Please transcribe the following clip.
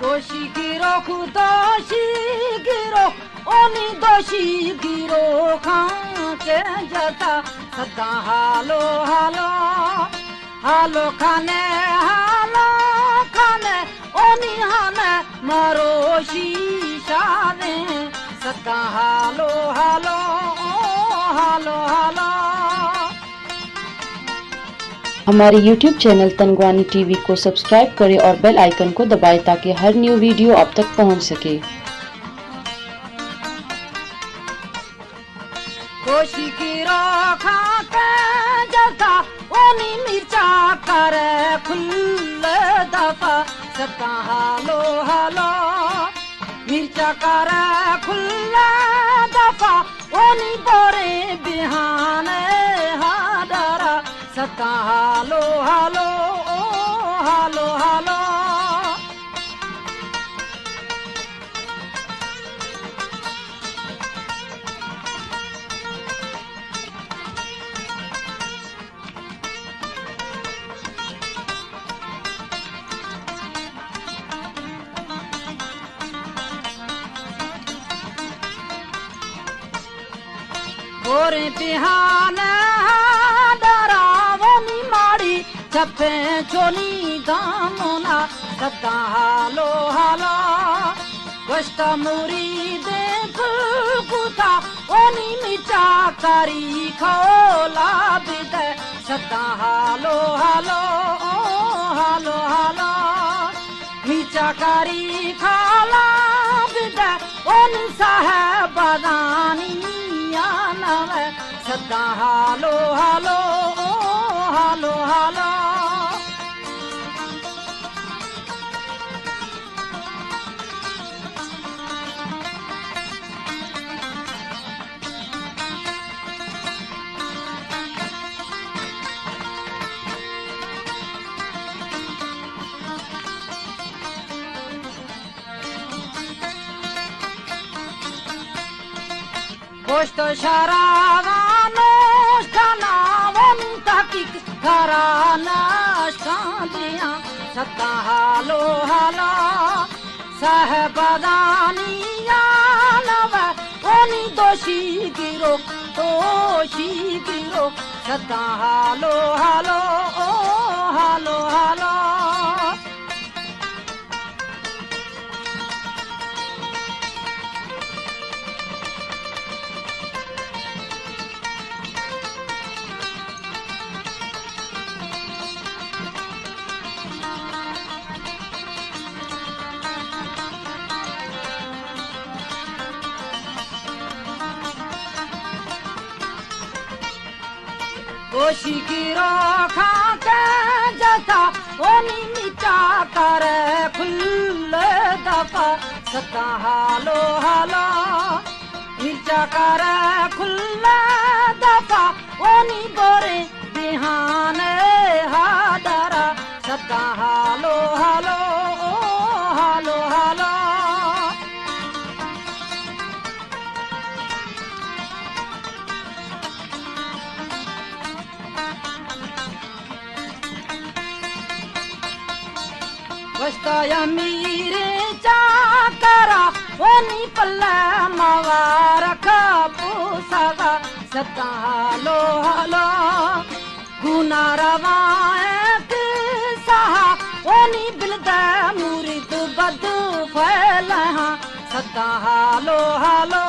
दोषी गिरो दोषी गिरो ओनी दोषी गिरो खां के जता सदा हालो हालो हालो खाने ओनी हाने मारो शीशा ने सदा हालो हालो हालो हालो। हमारे YouTube चैनल तनगवानी टीवी को सब्सक्राइब करें और बेल आइकन को दबाएं ताकि हर न्यू वीडियो आप तक पहुंच सके। दोषी गिरो खाके जता ओनी मिर्चा करे खुले दफा सदा हालो हालो मिर्चा करे खुले दफा ओनी बोरे बिहाने हाडरा सदा हालो हालो हालो हालो। बोरे बिहाने डरावनी माड़ी छपे चोली दामोना सदा हालो हालो कष्ट मुरी दे फुलकुता ओनी मिचा करी खोला बिदे सदा हालो हालो हालो हालो मिचा करी खोला बिदे ओन साहेब बदानी सदा हालो हालो हालो हालो। गोश्त शरावानो शनावन तकिक घराना दिया सदा हालो हालो साहबदानिया नव ओनी दोषी गिरो सदा हालो हालो हालो हालो। दोषी गिरो खाके जता ओनी मिचा करे खुले दफा सदा हालो हालो मिर्चा करे खुले दफा ओनी बोरे बिहाने हाडरा सदा हालो हालो हालो हालो। वस्ताया मीरे चाकरा ओनी पल्ला मवारक पूसागा सदा हालो हालो गुना रवाए के सहा ओनी बिलदा मुरीद बद फैला सदा हालो हालो